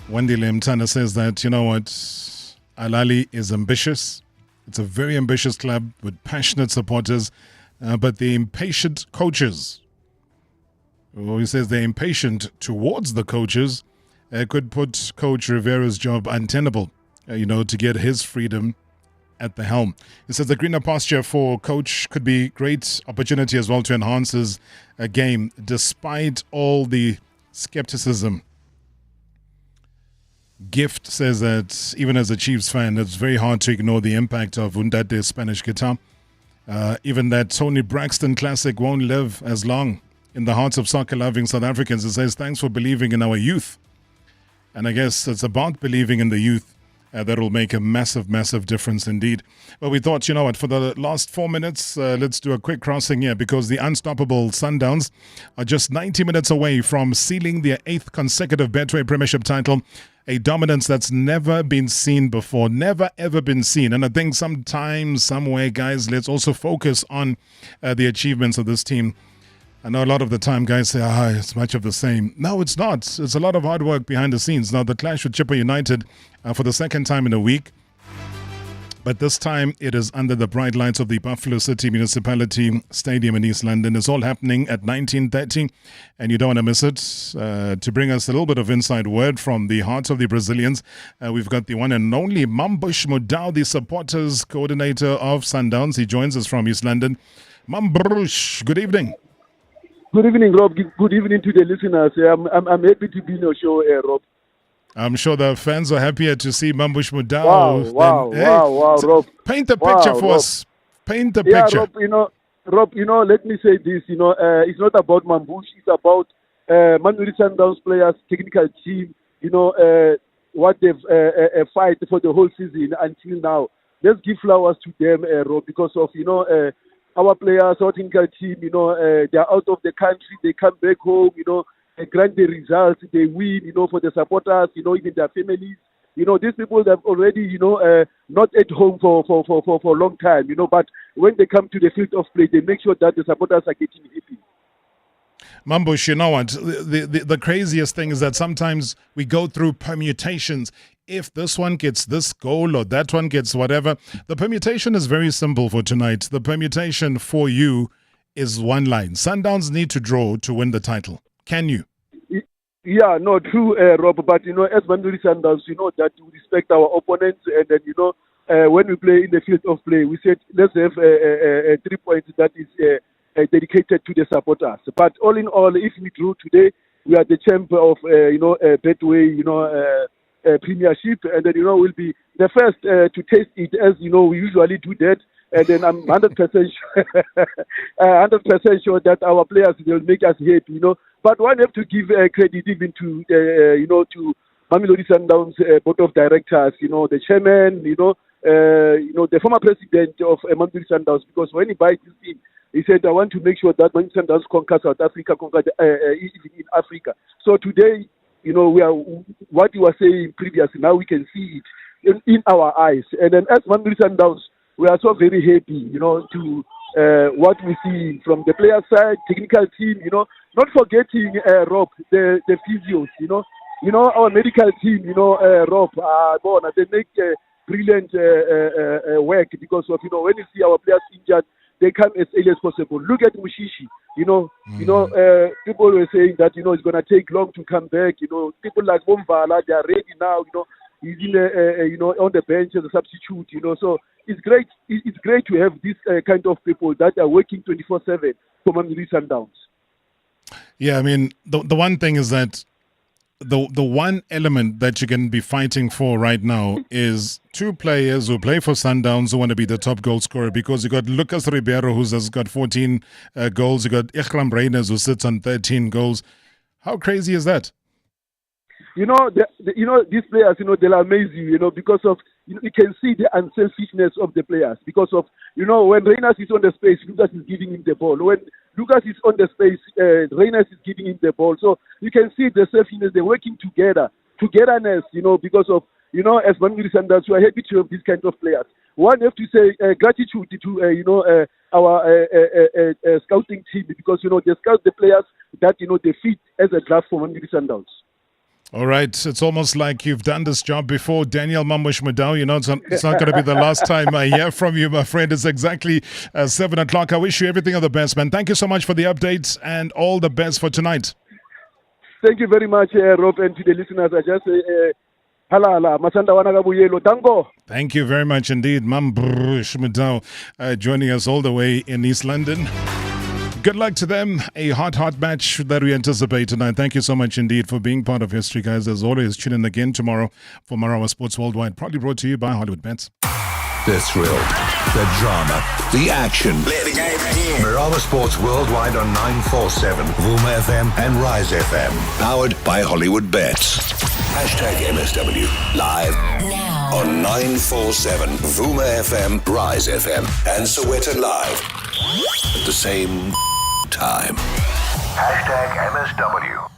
Wendile Mtana says that, you know what, Al-Ahly is ambitious. It's a very ambitious club with passionate supporters, but the impatient coaches, well, he says they're impatient towards the coaches, could put Coach Rivera's job untenable, to get his freedom at the helm. He says the greener pasture for coach could be great opportunity as well to enhance his game, despite all the skepticism. Gift says that even as a Chiefs fan, it's very hard to ignore the impact of Undate's Spanish guitar. Even that Tony Braxton classic won't live as long in the hearts of soccer-loving South Africans. It says, thanks for believing in our youth. And I guess it's about believing in the youth that will make a massive, massive difference indeed. But we thought, you know what, for the last 4 minutes, let's do a quick crossing here because the unstoppable Sundowns are just 90 minutes away from sealing their 8th consecutive Betway Premiership title, a dominance that's never been seen before, never ever been seen. And I think sometimes, somewhere, guys, let's also focus on the achievements of this team. I know a lot of the time guys say, it's much of the same. No, it's not. It's a lot of hard work behind the scenes. Now, the clash with Chippa United for the second time in a week. But this time, it is under the bright lights of the Buffalo City Municipality Stadium in East London. It's all happening at 19:30, and you don't want to miss it. To bring us a little bit of inside word from the hearts of the Brazilians, we've got the one and only Mambush Mudau, the supporters coordinator of Sundowns. He joins us from East London. Mambush, good evening. Good evening, Rob. Good evening to the listeners. I'm happy to be on your show, Rob. I'm sure the fans are happier to see Mambush Mudau. Wow, Rob. Paint the picture for us. Paint the picture. Rob, let me say this, it's not about Mambush, it's about Mamelodi Sundowns players, technical team, what they've fight for the whole season until now. Let's give flowers to them, Rob, because of, our players, our technical team, they're out of the country, they come back home, they grant the results, they win, for the supporters, even their families. These people have already, not at home for a long time, but when they come to the field of play, they make sure that the supporters are getting happy. Mambush, you know what? The craziest thing is that sometimes we go through permutations. If this one gets this goal or that one gets whatever, the permutation is very simple for tonight. The permutation for you is one line. Sundowns need to draw to win the title. Can you? Yeah, no, true, Rob. But, as Mamelodi Sundowns, that we respect our opponents. And then, when we play in the field of play, we said, let's have 3 points that is dedicated to the supporters. But all in all, if we drew today, we are the champ of, Betway, Premiership, and then we'll be the first to taste it, as we usually do that. And then I'm 100% sure, 100% sure that our players will make us happy, But one have to give credit even to to Mamelodi Sundowns board of directors, the chairman, the former president of Mamelodi Sundowns, because when he buys this team, he said, I want to make sure that Mamelodi Sundowns conquer South Africa, even in Africa. So today, we are what you were saying previously. Now we can see it in our eyes. And then as Mamelodi Sundowns, we are so very happy, to what we see from the player side, technical team, not forgetting Rob, the physios, our medical team, Rob, they make brilliant work because of, when you see our players injured, they come as early as possible. Look at Mushishi, people were saying that, it's going to take long to come back, people like Bomvala, they are ready now, he's in on the bench as a substitute, so it's great to have this kind of people that are working 24/7 for Mamelodi Sundowns. Yeah, I mean, the one thing is that the one element that you can be fighting for right now is two players who play for Sundowns who want to be the top goal scorer, because you got Lucas Ribeiro, who's has got 14 goals. You got Ikram Reyners, who sits on 13 goals. How crazy is that? These players, they'll amaze you, because of, you can see the unselfishness of the players. Because of, when Reyners is on the space, Lucas is giving him the ball. When Lucas is on the space, Reyners is giving him the ball. So you can see the selfishness, they're working together togetherness, because of, as Mamelodi Sundowns, we are happy to have these kinds of players. One have to say gratitude to, our scouting team, because, they scout the players that, they fit as a draft for Mamelodi Sundowns. All right, it's almost like you've done this job before, Daniel Mamush Madau. It's not going to be the last time I hear from you, my friend. It's exactly 7 o'clock. I wish you everything of the best, man. Thank you so much for the updates and all the best for tonight. Thank you very much, Rob, and to the listeners. I just say, hala, masanda wanagabuyelo, dango. Thank you very much indeed, Mamush Madau, joining us all the way in East London. Good luck to them. A hot match that we anticipate tonight. Thank you so much indeed for being part of history, guys. As always, tune in again tomorrow for Marawa Sports Worldwide. Proudly brought to you by Hollywood Bets. The thrill, the drama, the action. Let the game begin. Marawa Sports Worldwide on 947, Vuma FM and Rise FM. Powered by Hollywood Bets. #MSW. Live now on 947, Vuma FM, Rise FM and Soweto Live. At the same time. #MSW.